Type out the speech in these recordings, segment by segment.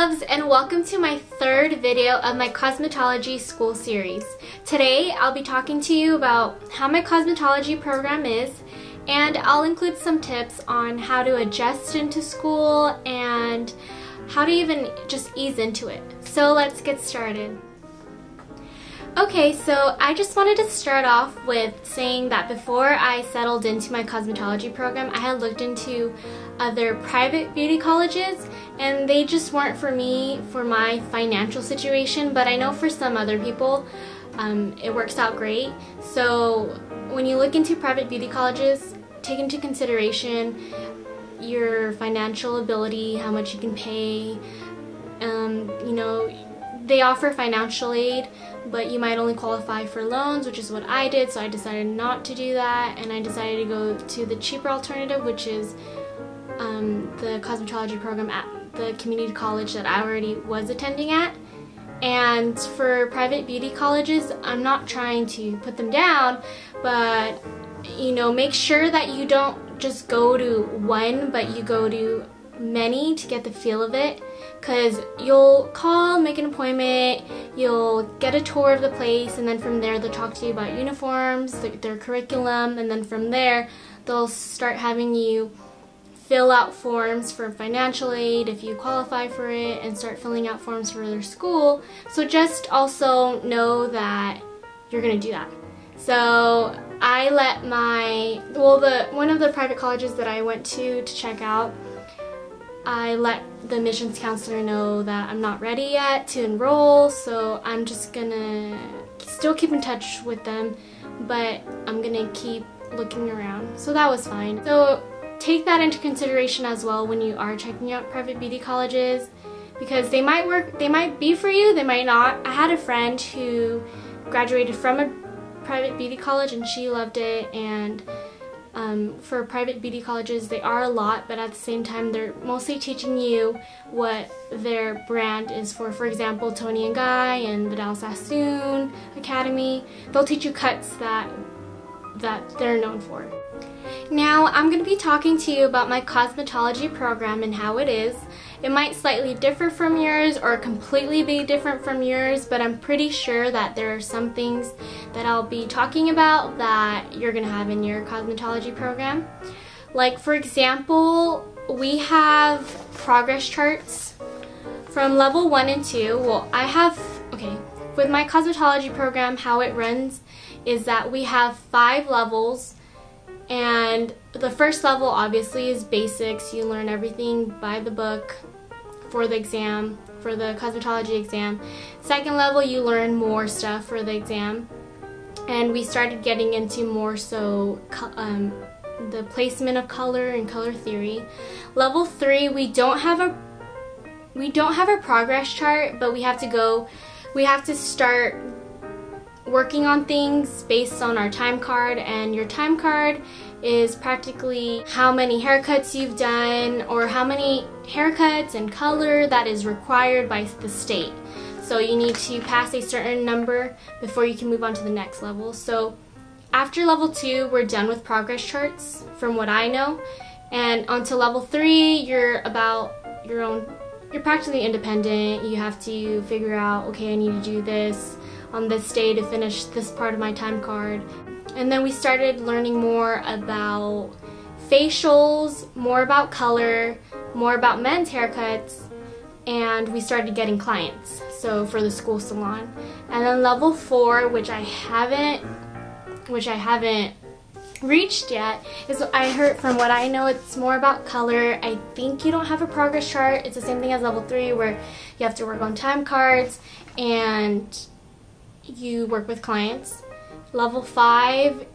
loves, and welcome to my third video of my cosmetology school series. Today I'll be talking to you about how my cosmetology program is, and I'll include some tips on how to adjust into school and how to even just ease into it. So let's get started. Okay, so I just wanted to start off with saying that before I settled into my cosmetology program, I had looked into other private beauty colleges, and they just weren't for me for my financial situation, but I know for some other people it works out great. So when you look into private beauty colleges, take into consideration your financial ability, how much you can pay. You know, they offer financial aid, but you might only qualify for loans, which is what I did, so I decided not to do that, and I decided to go to the cheaper alternative, which is the cosmetology program at the community college that I already was attending at. And for private beauty colleges, I'm not trying to put them down, but you know, make sure that you don't just go to one, but you go to many to get the feel of it, because you'll call, make an appointment, you'll get a tour of the place, and then from there they'll talk to you about uniforms, their curriculum, and then from there they'll start having you fill out forms for financial aid if you qualify for it, and start filling out forms for their school. So just also know that you're gonna do that. So I let one of the private colleges that I went to check out, I let the admissions counselor know that I'm not ready yet to enroll, so I'm just gonna still keep in touch with them, but I'm gonna keep looking around. So that was fine. So take that into consideration as well when you are checking out private beauty colleges, because they might be for you, they might not. I had a friend who graduated from a private beauty college and she loved it, and for private beauty colleges, they are a lot, but at the same time they're mostly teaching you what their brand is for. For example, Toni & Guy and Vidal Sassoon Academy, they'll teach you cuts that they're known for. Now I'm going to be talking to you about my cosmetology program and how it is. It might slightly differ from yours or completely be different from yours, but I'm pretty sure that there are some things that I'll be talking about that you're going to have in your cosmetology program. Like, for example, we have progress charts from level 1 and 2. Well, with my cosmetology program, how it runs is that we have 5 levels. And the first level obviously is basics. You learn everything by the book for the exam, for the cosmetology exam. Second level, you learn more stuff for the exam. And we started getting into more so the placement of color and color theory. Level 3, we don't have a progress chart, but we have to start working on things based on our time card, and your time card is practically how many haircuts you've done, or how many haircuts and color that is required by the state. So you need to pass a certain number before you can move on to the next level. So after level 2, we're done with progress charts from what I know, and onto level 3, you're about your own, you're practically independent. You have to figure out, okay, I need to do this on this day to finish this part of my time card. And then we started learning more about facials, more about color, more about men's haircuts, and we started getting clients, so for the school salon. And then level 4, which I haven't reached yet, is, I heard, from what I know, it's more about color. I think you don't have a progress chart. It's the same thing as level 3, where you have to work on time cards and you work with clients. Level 5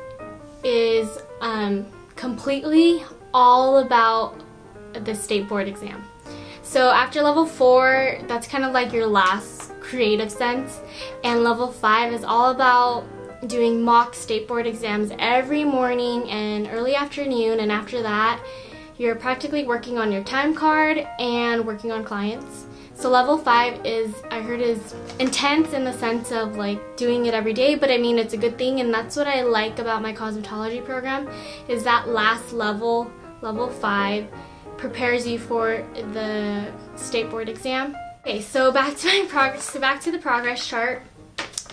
is completely all about the state board exam. So after level 4, that's kind of like your last creative sense, and level 5 is all about doing mock state board exams every morning and early afternoon, and after that you're practically working on your time card and working on clients. So level 5 is, I heard, is intense in the sense of like doing it every day, but I mean, it's a good thing, and that's what I like about my cosmetology program, is that last level, level 5, prepares you for the state board exam. Okay, so back to my progress. So back to the progress chart.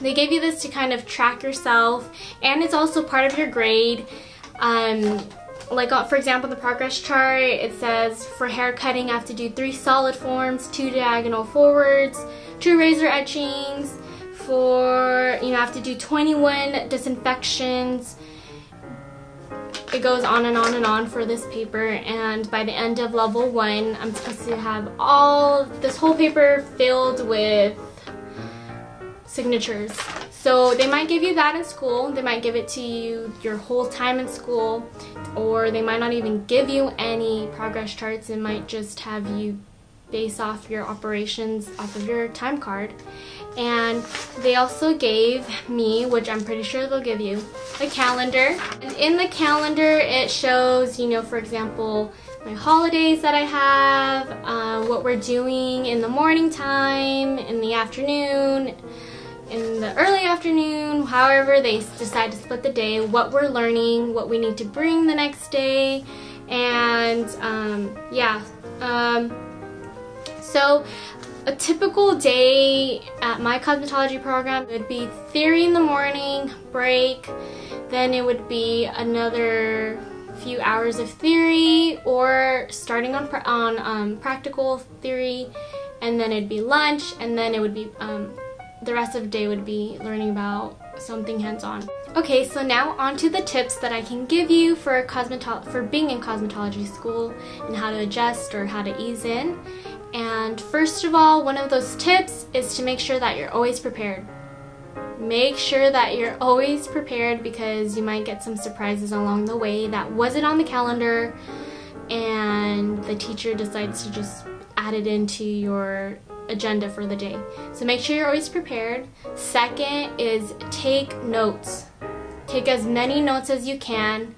They gave you this to kind of track yourself, and it's also part of your grade. Like for example, the progress chart, it says for hair cutting, I have to do 3 solid forms, 2 diagonal forwards, 2 razor etchings. For, you know, I have to do 21 disinfections. It goes on and on and on for this paper, and by the end of level 1, I'm supposed to have this whole paper filled with signatures. So they might give you that in school, they might give it to you your whole time in school, or they might not even give you any progress charts. It might just have you base off your operations off of your time card. And they also gave me, which I'm pretty sure they'll give you, a calendar. And in the calendar it shows, you know, for example, my holidays that I have, what we're doing in the morning time, in the afternoon, in the early afternoon, however they decide to split the day, what we're learning, what we need to bring the next day, and so a typical day at my cosmetology program would be theory in the morning, break, then it would be another few hours of theory, or starting on practical theory, and then it'd be lunch, and then it would be the rest of the day would be learning about something hands-on. Okay, so now on to the tips that I can give you for being in cosmetology school and how to adjust or how to ease in. And first of all, one of those tips is to make sure that you're always prepared. Make sure that you're always prepared, because you might get some surprises along the way that wasn't on the calendar and the teacher decides to just add it into your agenda for the day. So make sure you're always prepared. Second is take notes. Take as many notes as you can.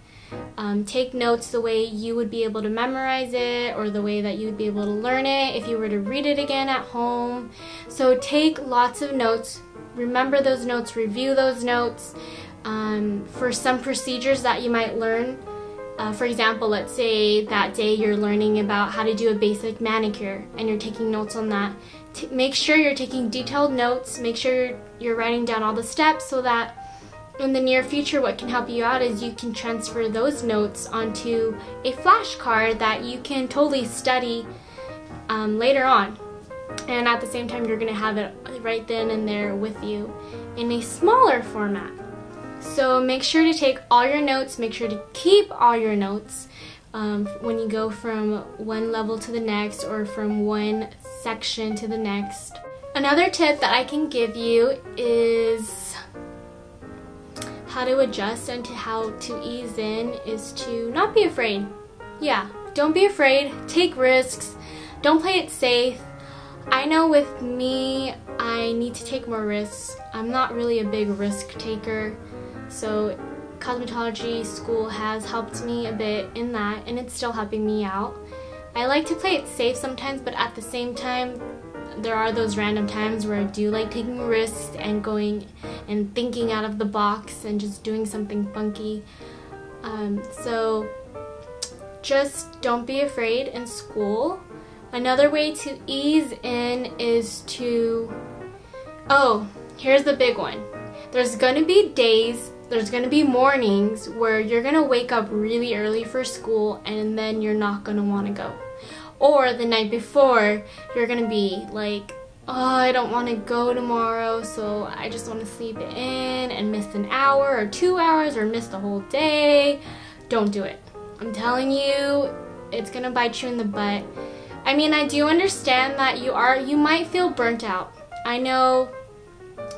Take notes the way you would be able to memorize it, or the way that you would be able to learn it if you were to read it again at home. So take lots of notes. Remember those notes, review those notes. For some procedures that you might learn, for example, let's say that day you're learning about how to do a basic manicure and you're taking notes on that. Make sure you're taking detailed notes. Make sure you're writing down all the steps, so that in the near future what can help you out is you can transfer those notes onto a flashcard that you can totally study later on. And at the same time, you're going to have it right then and there with you in a smaller format. So make sure to take all your notes, make sure to keep all your notes when you go from one level to the next, or from one section to the next. Another tip that I can give you is how to adjust and how to ease in is to not be afraid. Yeah, don't be afraid, take risks, don't play it safe. I know with me, I need to take more risks. I'm not really a big risk taker, so cosmetology school has helped me a bit in that, and it's still helping me out. I like to play it safe sometimes, but at the same time, there are those random times where I do like taking risks and going and thinking out of the box and just doing something funky. So just don't be afraid in school. Another way to ease in is to, here's the big one. There's gonna be days, there's gonna be mornings where you're gonna wake up really early for school and then you're not gonna wanna go. Or the night before, you're gonna be like, oh, I don't want to go tomorrow, so I just want to sleep in and miss an hour or 2 hours or miss the whole day. Don't do it. I'm telling you, it's gonna bite you in the butt. I mean, I do understand that you might feel burnt out. I know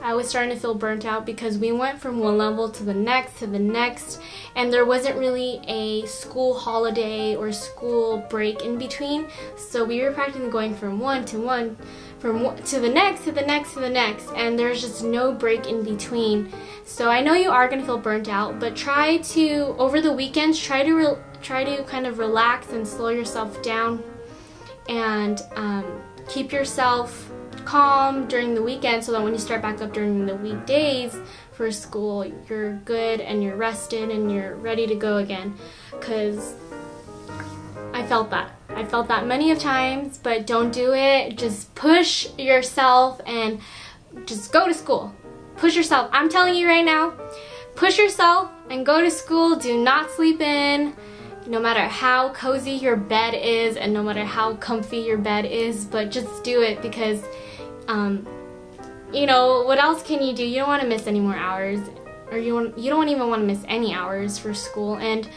I was starting to feel burnt out because we went from one level to the next, and there wasn't really a school holiday or school break in between. So we were practically going from one to the next, and there's just no break in between. So I know you are going to feel burnt out, but try to, over the weekends, try to kind of relax and slow yourself down, and keep yourself calm during the weekend, so that when you start back up during the weekdays for school, you're good and you're rested and you're ready to go again. Because I felt that. I felt that many of times, but don't do it. Just push yourself and just go to school. Push yourself. I'm telling you right now, push yourself and go to school. Do not sleep in, no matter how cozy your bed is and no matter how comfy your bed is, but just do it because, you know, what else can you do? You don't want to miss any more hours, or you don't even want to miss any hours for school. And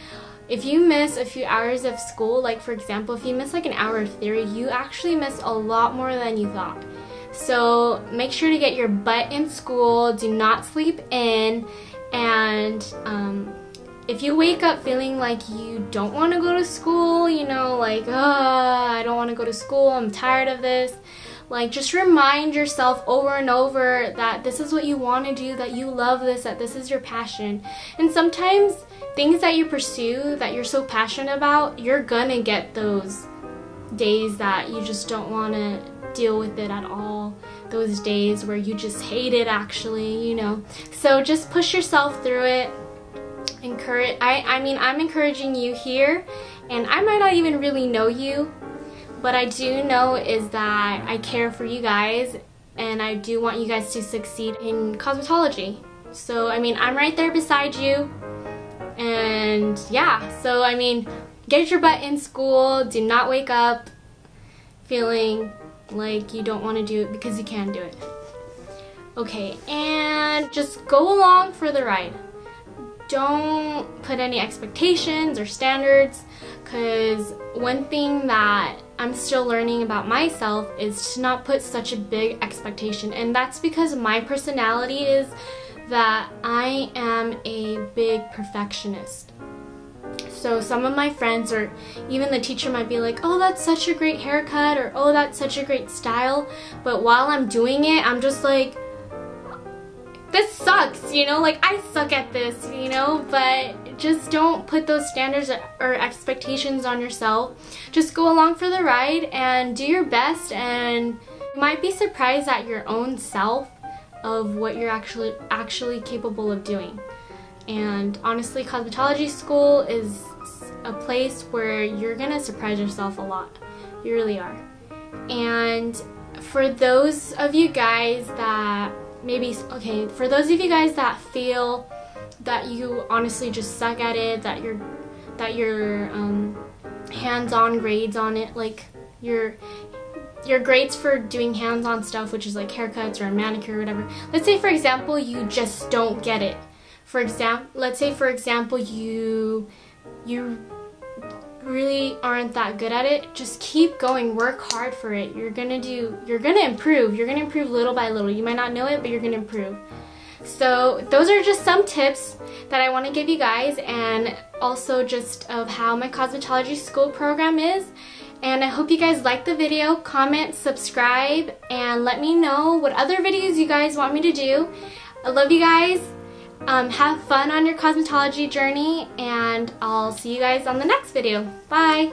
if you miss a few hours of school, like for example, if you miss like an hour of theory, you actually miss a lot more than you thought. So make sure to get your butt in school, do not sleep in, and if you wake up feeling like you don't want to go to school, you know, like, I don't want to go to school, I'm tired of this, like just remind yourself over and over that this is what you want to do, that you love this, that this is your passion. And sometimes things that you pursue that you're so passionate about, you're gonna get those days that you just don't want to deal with it at all, those days where you just hate it actually, you know. So just push yourself through it. I'm encouraging you here, and I might not even really know you, but I do know is that I care for you guys and I do want you guys to succeed in cosmetology. So I mean, I'm right there beside you, and yeah, so I mean, get your butt in school. Do not wake up feeling like you don't want to do it, because you can do it. Okay, and just go along for the ride. Don't put any expectations or standards, because one thing that I'm still learning about myself is to not put such a big expectation, and that's because my personality is that I am a big perfectionist. So some of my friends or even the teacher might be like, oh, that's such a great haircut, or oh, that's such a great style, but while I'm doing it, I'm just like, this sucks, you know, like I suck at this, you know. But just don't put those standards or expectations on yourself. Just go along for the ride and do your best, and you might be surprised at your own self of what you're actually capable of doing. And honestly, cosmetology school is a place where you're gonna surprise yourself a lot. You really are. And for those of you guys that for those of you guys that feel that you honestly just suck at it, that your hands-on grades on it, like your grades for doing hands-on stuff, which is like haircuts or a manicure or whatever. Let's say for example you just don't get it. Let's say for example you really aren't that good at it. Just keep going, work hard for it. You're gonna improve little by little. You might not know it, but you're gonna improve. So those are just some tips that I want to give you guys, and also just of how my cosmetology school program is. And I hope you guys like the video. Comment, subscribe, and let me know what other videos you guys want me to do. I love you guys. Have fun on your cosmetology journey, and I'll see you guys on the next video. Bye!